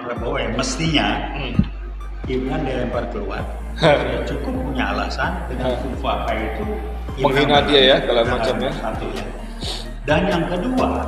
Prabowo ya mestinya Gibran dilempar keluar. Ya, cukup punya alasan dengan Fufa itu menghina dia ya kalau macamnya. Satu ya. Dan yang kedua,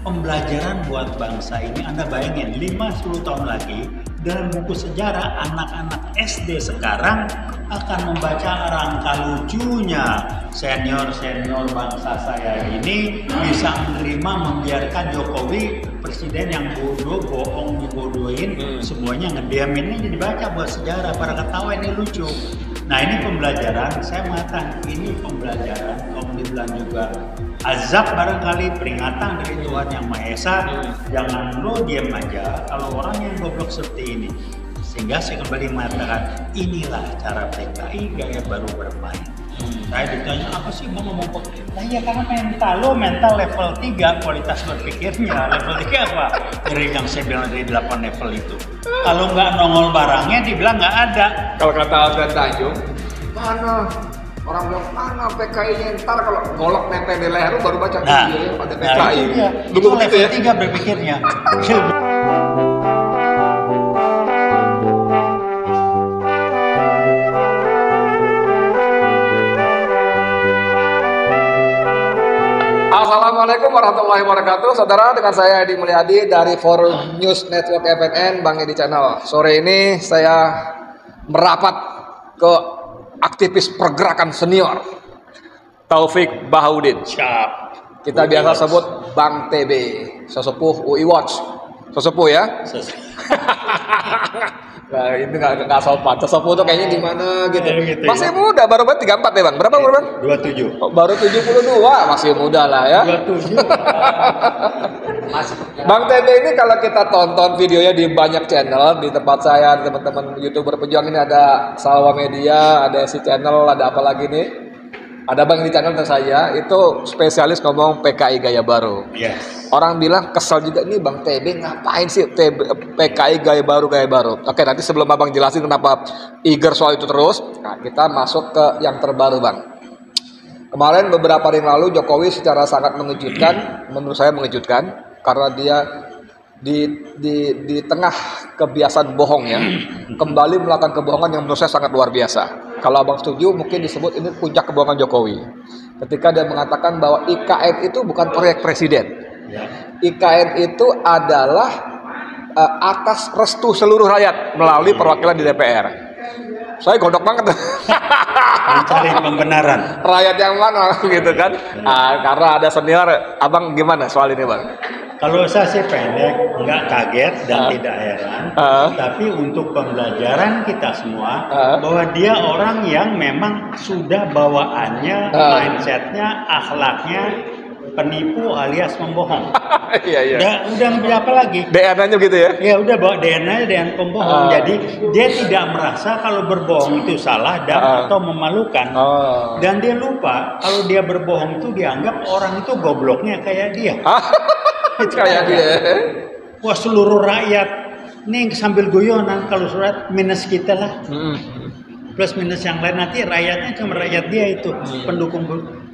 pembelajaran buat bangsa ini Anda bayangin 5-10 tahun lagi dalam buku sejarah anak-anak SD sekarang akan membaca rangka lucunya senior-senior bangsa saya ini bisa menerima membiarkan Jokowi presiden yang bodoh, bohong, dibodohin, semuanya ngediamin ini dibaca buat sejarah, para ketawa ini lucu. Nah ini pembelajaran, saya mengatakan ini pembelajaran, kalau dibilang juga azab barangkali, peringatan dari Tuhan Yang Maha Esa, jangan lo diam aja kalau orang yang goblok seperti ini. Sehingga saya kembali mengatakan inilah cara PKI gaya baru bermain. Saya ditanya apa sih mau ngomong kok? Nah ya karena mental level 3 kualitas berpikirnya. Level 3 apa? Dari yang saya bilang dari 8 level itu. Kalau nggak nongol barangnya dibilang nggak ada. Kalau kata Alfred Tanjung, mana orang bilang mana PKI-nya ntar kalau golok nempel di leher baru baca video pada PKI. Itu level 3 berpikirnya. Assalamualaikum warahmatullahi wabarakatuh. Saudara, dengan saya Edi Mulyadi dari Forum News Network FNN Bang Edi Channel. Sore ini saya merapat ke aktivis pergerakan senior Taufik Bahaudin. Siap. Kita biasa sebut Bang TB, sesepuh UI Watch. Sesepuh ya? Nah, ini nggak sopan. Sesepuh tuh kayaknya gimana gitu. Masih muda, baru 34 ya Bang? Berapa Bang? 27. Oh, baru 72, masih muda lah ya. 27. Bang TB ini kalau kita tonton videonya di banyak channel, di tempat saya, teman-teman YouTuber pejuang ini ada Salwa Media, ada Si Channel, ada apa lagi nih? Ada Bang di channel saya, itu spesialis ngomong PKI gaya baru. Yes. Orang bilang kesel juga nih Bang TB ngapain sih PKI gaya baru. Oke, nanti sebelum Abang jelasin kenapa eager soal itu terus, nah kita masuk ke yang terbaru Bang. Kemarin beberapa hari lalu Jokowi secara sangat mengejutkan, menurut saya mengejutkan, karena dia di tengah kebiasaan bohongnya kembali melakukan kebohongan yang menurut saya sangat luar biasa. Kalau Abang setuju mungkin disebut ini puncak kebohongan Jokowi. Ketika dia mengatakan bahwa IKN itu bukan proyek presiden. IKN itu adalah atas restu seluruh rakyat melalui perwakilan di DPR. Saya godok banget. Mencari pembenaran. Rakyat yang mana gitu kan? Karena ada senior, Abang gimana soal ini Bang? Kalau saya sih pendek, nggak kaget dan tidak heran. Tapi untuk pembelajaran kita semua, bahwa dia orang yang memang sudah bawaannya, mindsetnya, akhlaknya penipu alias membohong. Iya. Udah nggak apa lagi. DNA-nya gitu ya? Ya udah bawa DNA dengan pembohong. Jadi dia tidak merasa kalau berbohong itu salah dan atau memalukan. Dan dia lupa kalau dia berbohong itu dianggap orang itu gobloknya kayak dia. Kayak dia. Wah seluruh rakyat nih sambil guyonan kalau surat minus kita lah. Plus minus yang lain nanti rakyatnya cuma rakyat dia itu pendukung.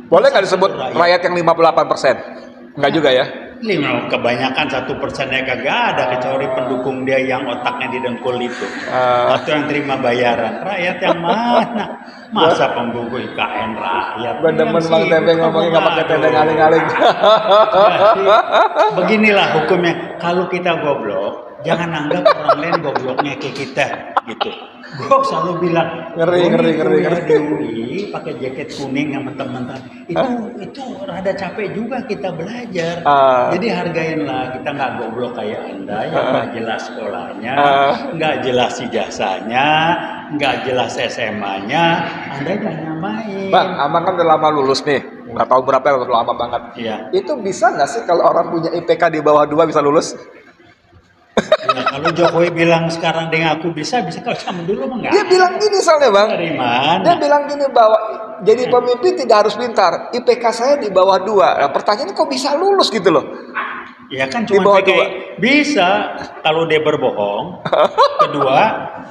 Boleh nggak disebut rakyat yang 58%? Enggak juga ya? Kebanyakan 1%-nya kagak ada kecuali pendukung dia yang otaknya didengkul itu. Atau yang terima bayaran. Rakyat yang mana? Masa pembuku IKN rakyat? Bener-bener Bang TB ngomongnya nggak pakai tenda ngaling-ngaling. Beginilah hukumnya. Kalau kita goblok, jangan anggap orang lain gobloknya kayak kita gitu. Gue selalu bilang ngeri. Di UI pakai jaket kuning sama teman-teman itu rada capek juga kita belajar. Jadi hargainlah, kita nggak goblok kayak Anda yang nggak jelas sekolahnya, nggak jelas ijazahnya, nggak jelas SMA-nya, Anda jangan nyamain. Bang, Abang kan udah lama lulus nih, nggak tahu berapa ya, udah lama banget. Iya. Itu bisa nggak sih kalau orang punya IPK di bawah 2 bisa lulus? Ya, kalau Jokowi bilang sekarang dengan aku bisa kalau zaman dulu mah enggak. Dia bilang gini soalnya Bang. Dari mana? Dia bilang gini bahwa jadi pemimpin tidak harus pintar. IPK saya di bawah 2. Nah, pertanyaannya kok bisa lulus gitu loh? Ya kan cuma PKI bisa kalau dia berbohong. Kedua,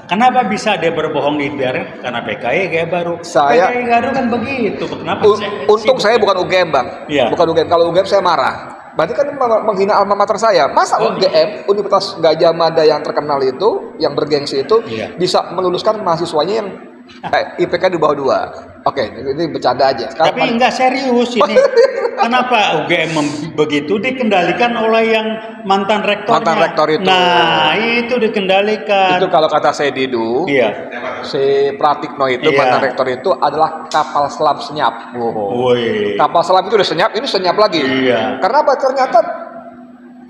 kenapa bisa dia berbohong di daerah? Karena PKI kayak baru. PKI baru kan begitu. Kenapa? Untung saya bukan UGM Bang. Ya. Bukan UGM. Kalau UGM saya marah. berarti kan menghina alma mater saya. Masa UGM, Universitas Gajah Mada yang terkenal itu, yang bergengsi itu, bisa meluluskan mahasiswanya yang IPK di bawah 2. Oke, ini bercanda aja. Sekarang tapi enggak serius ini. Kenapa UGM begitu dikendalikan oleh yang mantan rektornya? Mantan rektor itu. Nah, itu dikendalikan. Itu kalau kata saya Didu, si Pratikno itu mantan rektor itu adalah kapal selam senyap. Kapal selam itu udah senyap, ini senyap lagi. Karena apa? Ternyata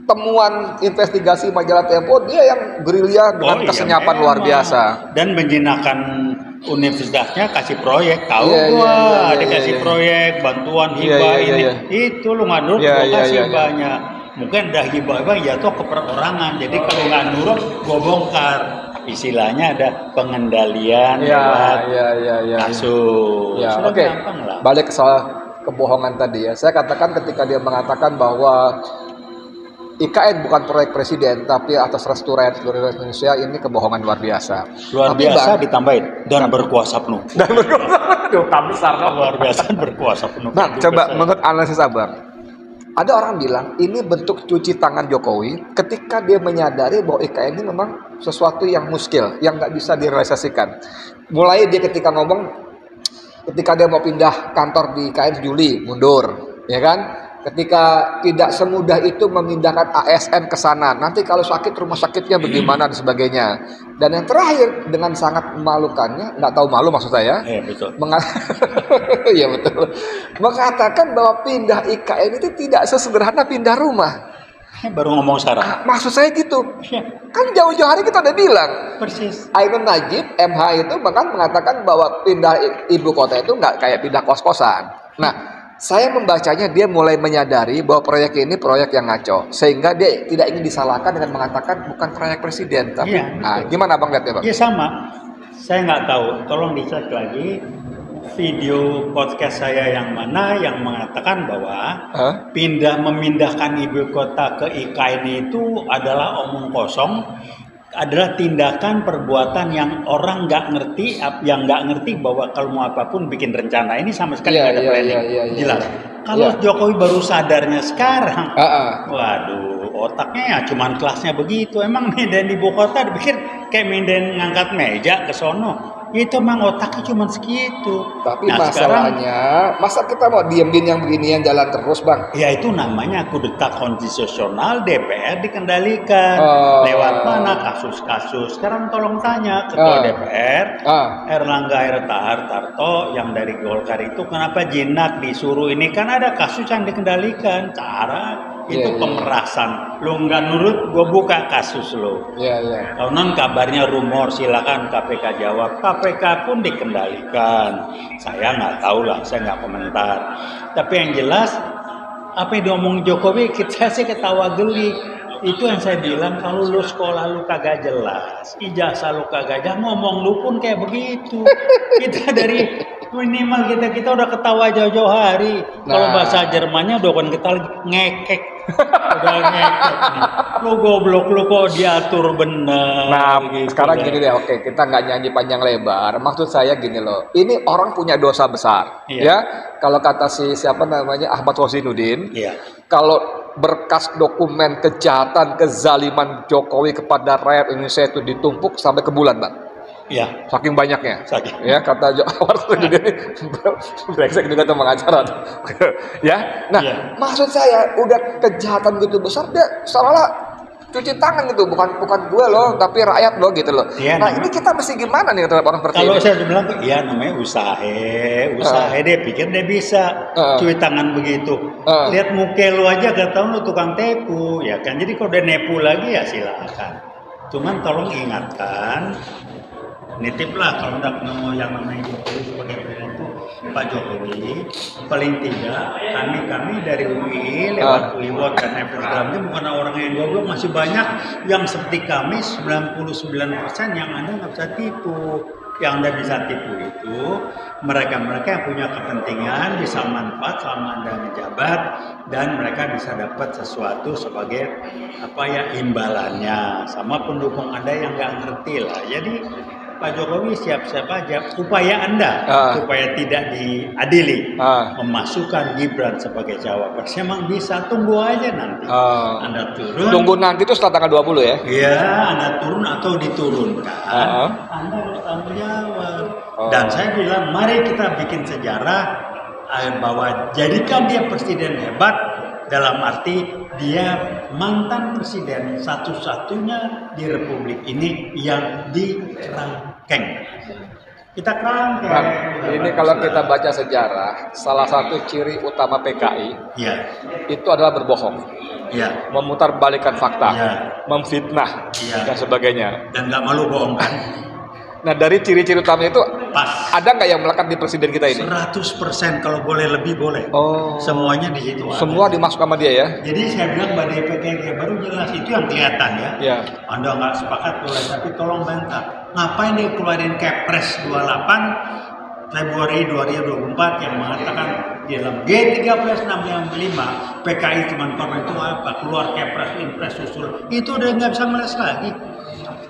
temuan investigasi majalah Tempo dia yang gerilya dengan kesenyapan luar biasa dan menjinakkan universitasnya kasih proyek, tahu dikasih proyek bantuan hibah itu lu nggak nurut gua kasih banyak. Mungkin dah hibah jatuh ke perorangan, jadi kalau nggak nurut gua bongkar. Istilahnya ada pengendalian kasus. Oke. Balik ke soal kebohongan tadi ya. Saya katakan ketika dia mengatakan bahwa IKN bukan proyek presiden, tapi atas restu rakyat seluruh Indonesia, ini kebohongan luar biasa. Luar biasa ditambahin dan berkuasa penuh. Dan berkuasa penuh, besar luar biasa berkuasa penuh. Nah, coba menurut analisis Abang, ada orang bilang ini bentuk cuci tangan Jokowi ketika dia menyadari bahwa IKN ini memang sesuatu yang muskil, yang nggak bisa direalisasikan. Mulai dia ketika ngomong, ketika dia mau pindah kantor di IKN Juli, mundur, ya kan? Ketika tidak semudah itu memindahkan ASN ke sana, nanti kalau sakit rumah sakitnya bagaimana dan sebagainya. Dan yang terakhir dengan sangat memalukannya, nggak tahu malu maksud saya, betul. Iya betul, mengatakan bahwa pindah IKN itu tidak sesederhana pindah rumah. Baru ngomong sekarang. Maksud saya gitu, kan jauh-jauh hari kita udah bilang. Persis. Ainun Najib, MH itu bahkan mengatakan bahwa pindah ibu kota itu nggak kayak pindah kos-kosan. Nah, saya membacanya dia mulai menyadari bahwa proyek ini proyek yang ngaco, sehingga dia tidak ingin disalahkan dengan mengatakan bukan proyek presiden. Tapi, gimana Bang lihatnya Bang? Iya sama, saya nggak tahu. Tolong dicek lagi video podcast saya yang mana yang mengatakan bahwa memindahkan ibu kota ke IKN itu adalah omong kosong. Adalah tindakan perbuatan yang orang nggak ngerti bahwa kalau mau apapun bikin rencana ini sama sekali nggak ada planning. Jelas. Kalau Jokowi baru sadarnya sekarang, waduh, otaknya ya cuman kelasnya begitu. Emang medan ibu kota dipikir kayak medan ngangkat meja ke sono. Itu emang otaknya cuma segitu. Tapi masalahnya, masa kita mau diemin yang beginian jalan terus Bang? Ya itu namanya kudeta konstitusional, DPR dikendalikan. Lewat mana kasus-kasus? Sekarang tolong tanya Ketua DPR, Erlangga Hartarto yang dari Golkar itu kenapa jinak disuruh ini? Kan ada kasus yang dikendalikan. Cara itu pemerasan. Lo nggak nurut, gue buka kasus lo. Kalau non kabarnya rumor, silakan KPK jawab. KPK pun dikendalikan. Saya nggak tahu lah, saya nggak komentar. Tapi yang jelas, apa yang diomong Jokowi, kita sih ketawa geli. Itu yang saya bilang, kalau lu sekolah lu kagak jelas, ijazah lu kagak jelas, ngomong lu pun kayak begitu. Kita dari minimal kita udah ketawa jauh-jauh hari. Kalau bahasa Jermannya udah kan kita ngekek. Udah ngekek nih. Lu goblok, lu kok diatur bener. Nah gitu sekarang gini deh, oke, kita nggak nyanyi panjang lebar. Maksud saya gini loh, ini orang punya dosa besar. Ya, kalau kata siapa namanya Ahmad Wasinuddin, kalau berkas dokumen kejahatan kezaliman Jokowi kepada rakyat Indonesia itu ditumpuk sampai ke bulan Bang. Saking banyaknya. Ya, kata Wasinuddin brengsek juga tuh mengacara. Ya. Nah, maksud saya udah kejahatan gitu besar dia seolah cuci tangan gitu, bukan gue loh, tapi rakyat loh gitu loh. Nah, ini kita mesti gimana nih terhadap orang seperti ini? Kalau saya bilang, namanya usaha dia pikir dia bisa cuci tangan begitu. Lihat muka lu aja gak tau lu tukang tepu, ya kan? Jadi kalau udah nepu lagi ya silakan. Cuman tolong ingatkan, nitiplah kalau udah ketemu yang namanya Jokowi sebagai presiden itu Pak Jokowi, paling tidak kami dari UI lewat UI dan Instagramnya bukan orang yang goblok, masih banyak yang seperti kami 99% yang Anda nggak bisa tipu. Yang Anda bisa tipu itu mereka-mereka yang punya kepentingan, bisa manfaat selama Anda menjabat, dan mereka bisa dapat sesuatu sebagai imbalannya sama pendukung Anda yang nggak ngerti lah. Jadi Pak Jokowi siap-siap aja upaya Anda supaya tidak diadili memasukkan Gibran sebagai cawapres. Emang bisa, tunggu aja nanti. Anda turun. Tunggu nanti itu setelah tanggal 20 ya? Iya, Anda turun atau diturunkan. Anda harus tanggung jawab. Dan saya bilang, mari kita bikin sejarah bahwa jadikan dia presiden hebat, dalam arti dia mantan presiden satu-satunya di Republik ini yang dikerangkeng. Kita kerangkeng. Ini kalau kita baca sejarah, salah satu ciri utama PKI itu adalah berbohong, memutarbalikkan fakta, memfitnah, dan sebagainya. Dan nggak malu bohong kan? Nah, dari ciri-ciri utama itu ada nggak yang melekat di presiden kita ini? 100%, kalau boleh lebih boleh. Semuanya di situ. Semua dimasuk sama dia ya? Jadi saya bilang badai PKI baru jelas itu yang kelihatan ya. Anda nggak sepakat boleh, tapi tolong bantah. Ngapain dia keluarin Kepres 28 Februari 2024 yang mengatakan di dalam G1365 PKI cuma korban itu apa? Keluar Kepres, Impres, Susul. Itu udah nggak bisa meles lagi.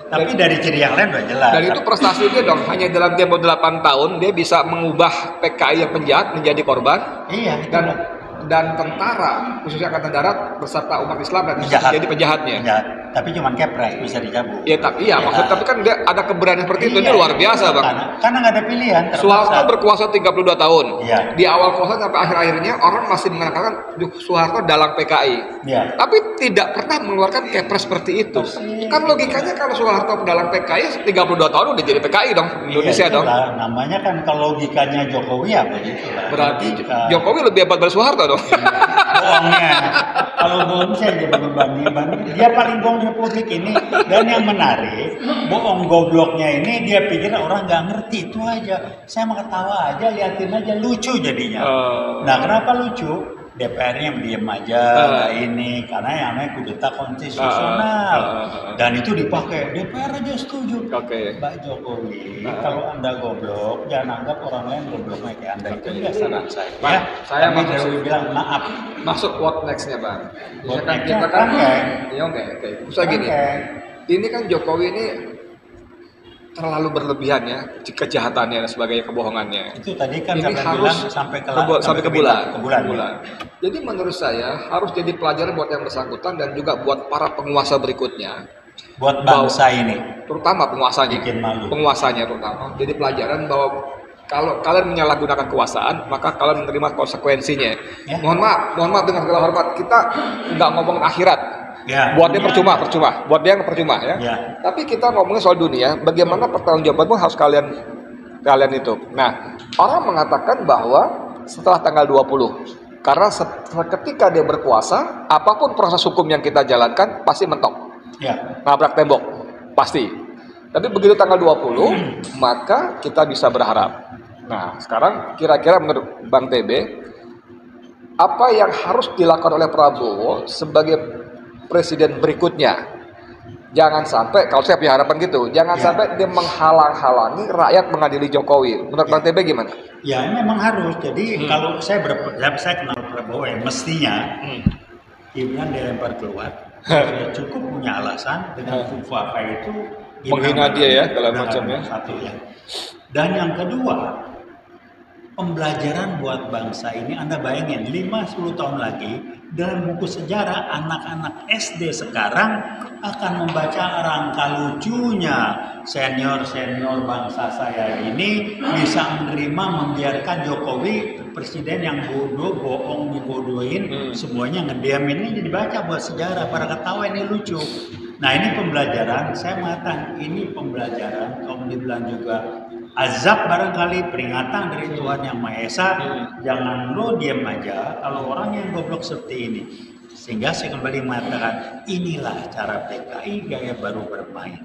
Tapi dari ciri yang lain udah jelas. Dan itu prestasi dia dong, hanya dalam tempo 8 tahun dia bisa mengubah PKI yang penjahat menjadi korban. Iya. Dan tentara, khususnya Angkatan Darat beserta umat Islam dan jadi penjahatnya. Penjahat. Tapi cuma Kepres bisa dicabut. Tapi kan dia ada keberanian seperti itu, ini luar biasa bang. Karena nggak ada pilihan. Soeharto berkuasa 32 tahun. Iya. Di awal kuasa sampai akhir-akhirnya orang masih mengatakan Soeharto dalang PKI. Iya. Tapi tidak pernah mengeluarkan Kepres seperti itu. Kan logikanya kalau Soeharto dalang PKI 32 tahun udah jadi PKI dong, Indonesia dong. Namanya kan kalau logikanya Jokowi ya begitu lah. Berarti Jokowi lebih hebat dari Soeharto dong. Bohongnya. Kalau bohong saya jadi berbanding. Dia paling bohong di Republik ini. Dan yang menarik, bohong gobloknya ini dia pikir orang nggak ngerti, itu aja. Saya mau ketawa aja, liatin aja, lucu jadinya. Nah, kenapa lucu? DPR-nya diam aja ini karena yang namanya kudeta konstitusional dan itu dipakai DPR aja setuju. Pak Jokowi, kalau Anda goblok jangan anggap orang lain gobloknya kayak Anda. Itu dia saran saya. Saya mau bilang maaf. Masuk what next-nya bang. Kita kan Misalnya gini, ini kan Jokowi ini terlalu berlebihan ya kejahatannya dan sebagainya, kebohongannya. Itu tadi kan ini harus sampai ke bulan. Bulan. Jadi menurut saya harus jadi pelajaran buat yang bersangkutan dan juga buat para penguasa berikutnya. Buat bangsa ini. Terutama penguasanya. Bikin malu. Penguasanya terutama. Jadi pelajaran bahwa kalau kalian menyalahgunakan kekuasaan, maka kalian menerima konsekuensinya. Ya. Mohon maaf dengan segala hormat, kita nggak ngomong akhirat. Buat dia percuma, buat dia yang percuma ya. Tapi kita ngomongin soal dunia, bagaimana pertanggungjawaban harus kalian itu. Nah, orang mengatakan bahwa setelah tanggal 20, karena ketika dia berkuasa, apapun proses hukum yang kita jalankan pasti mentok. Nabrak tembok, pasti. Tapi begitu tanggal 20, maka kita bisa berharap. Nah, sekarang kira-kira menurut Bang TB, apa yang harus dilakukan oleh Prabowo sebagai presiden berikutnya? Jangan sampai, kalau saya punya harapan gitu, jangan sampai dia menghalang-halangi rakyat mengadili Jokowi. Menurut Bang TB gimana? Ya memang harus. Jadi kalau saya kenal Prabowo ya, mestinya Gibran dilempar keluar. Dia cukup punya alasan dengan Fufafa itu menghina dia ya, segala macamnya. Satu ya. Dan yang kedua, pembelajaran buat bangsa ini, Anda bayangin 5-10 tahun lagi dalam buku sejarah anak-anak SD sekarang akan membaca rangka lucunya senior-senior bangsa saya ini bisa menerima membiarkan Jokowi presiden yang bodoh, bohong, dibodohin, semuanya ngediamin. Ini dibaca buat sejarah, para ketawa ini lucu. Nah ini pembelajaran, saya mengatakan ini pembelajaran, kalau dibilang juga azab barangkali, peringatan dari Tuhan Yang Maha Esa. Jangan lo diam aja kalau orang yang goblok seperti ini. Sehingga saya kembali mengatakan inilah cara PKI gaya baru bermain.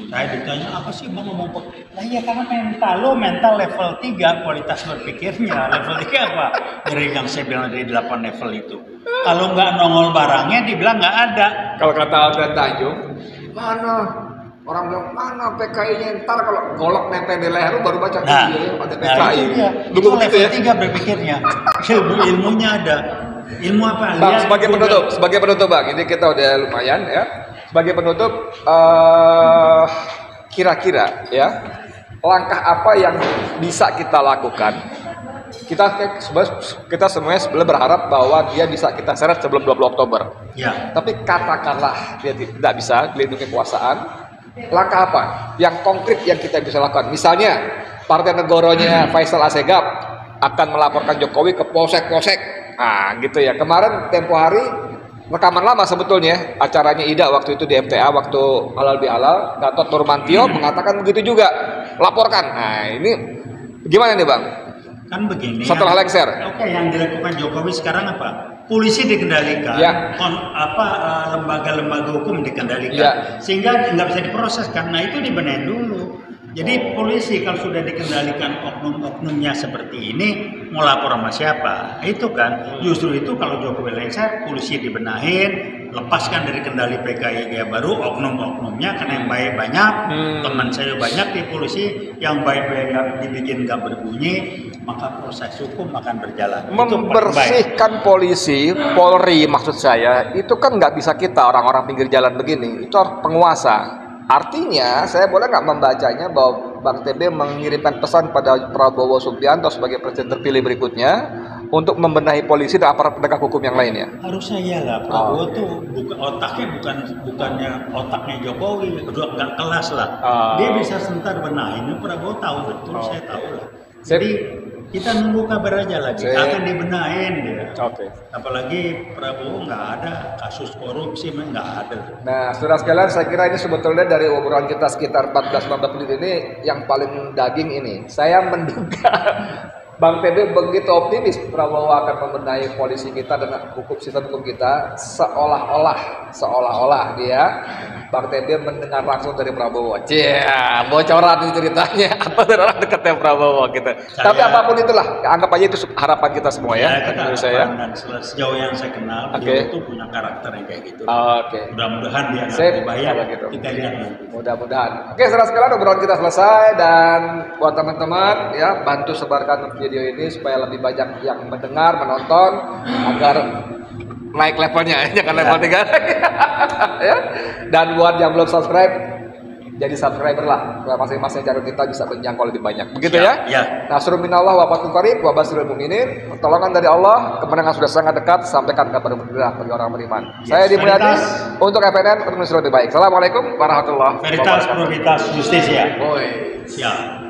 Saya ditanya apa sih Bang ngomong kok? Nah ya karena mental level 3 kualitas berpikirnya. Level 3 apa? Dari yang saya bilang dari 8 level itu. Kalau nggak nongol barangnya dibilang nggak ada. Kalau kata Alfred Tanjung, mana? Orang bilang, mana PKI-nya, ntar kalau golok nempel di leher baru baca ada PKI. Itu level 3 berpikirnya. Ilmunya ada. Ilmu apa? Bang, sebagai penutup Bang, ini kita udah lumayan ya. Sebagai penutup, kira-kira ya langkah apa yang bisa kita lakukan? Kita semuanya sebenarnya berharap bahwa dia bisa kita seret sebelum 20 Oktober. Ya. Tapi katakanlah dia tidak bisa melindungi kekuasaan, langkah apa yang konkret yang kita bisa lakukan? Misalnya Partai Negoronya Faisal Assegaf akan melaporkan Jokowi ke polsek-polsek. Nah, gitu ya. Kemarin tempo hari rekaman lama sebetulnya acaranya Ida waktu itu di MTA waktu Halal Bihalal, Gatot Nurmantio mengatakan begitu juga, laporkan. Nah, ini gimana nih, Bang? Kan begini. Setelah lengser. Oke, yang dilakukan Jokowi sekarang apa? Polisi dikendalikan, Ya. Lembaga-lembaga hukum dikendalikan, Ya. sehingga nggak bisa diproses karena itu dibenahin dulu. Jadi polisi kalau sudah dikendalikan oknum-oknumnya seperti ini, mau lapor sama siapa? Itu kan, justru itu kalau Jokowi lengser, polisi dibenahin, lepaskan dari kendali PKI Gaya Baru, oknum-oknumnya karena yang baik banyak, teman saya banyak di polisi, yang baik-baik dibikin nggak berbunyi, maka proses hukum akan berjalan. Membersihkan polisi, Polri maksud saya, itu kan nggak bisa kita orang-orang pinggir jalan begini, itu harus penguasa. Artinya, saya boleh nggak membacanya bahwa Bang TB mengirimkan pesan pada Prabowo Subianto sebagai presiden terpilih berikutnya untuk membenahi polisi dan aparat penegak hukum yang lainnya? Harusnya iyalah, Prabowo tuh bukannya otaknya Jokowi, udah nggak kelas lah. Dia bisa sebentar benahin, Prabowo tahu betul, saya tahu lah. Jadi kita nunggu kabar aja lagi, akan dibenahin dia. Apalagi Prabowo nggak ada kasus korupsi, nggak ada. Nah, saudara sekalian, saya kira ini sebetulnya dari obrolan kita sekitar 14-15 menit ini yang paling daging ini. Saya menduga Bang TB begitu optimis Prabowo akan membenahi polisi kita dan sistem hukum kita, seolah-olah dia Bang TB mendengar langsung dari Prabowo. Bocoran itu ceritanya apa dari orang dekatnya Prabowo gitu. Tapi apapun itulah, anggap aja itu harapan kita semua ya. Dan sejauh yang saya kenal, dia itu punya karakter yang kayak gitu. Mudah-mudahan dia akan dibayar. Gitu. Kita lihat. Mudah-mudahan. Oke, saudara sekalian, obrolan kita selesai, dan buat teman-teman ya, bantu sebarkan video ini supaya lebih banyak yang mendengar, menonton, agar naik levelnya, jangan level 3 lagi. Ya. Dan buat yang belum subscribe, jadi subscriber lah, supaya masing-masing channel kita bisa menjangkau lebih banyak. Begitu ya? Nasrul minallah wa fathun qarib wa basyiril mu'minin. Pertolongan dari Allah, kemenangan sudah sangat dekat, sampaikan kabar gembira bagi orang beriman. Saya Edi Mulyadi untuk FNN, untuk lebih baik. Assalamualaikum warahmatullahi wabarakatuh. Veritas Probitas Justisia. Siap.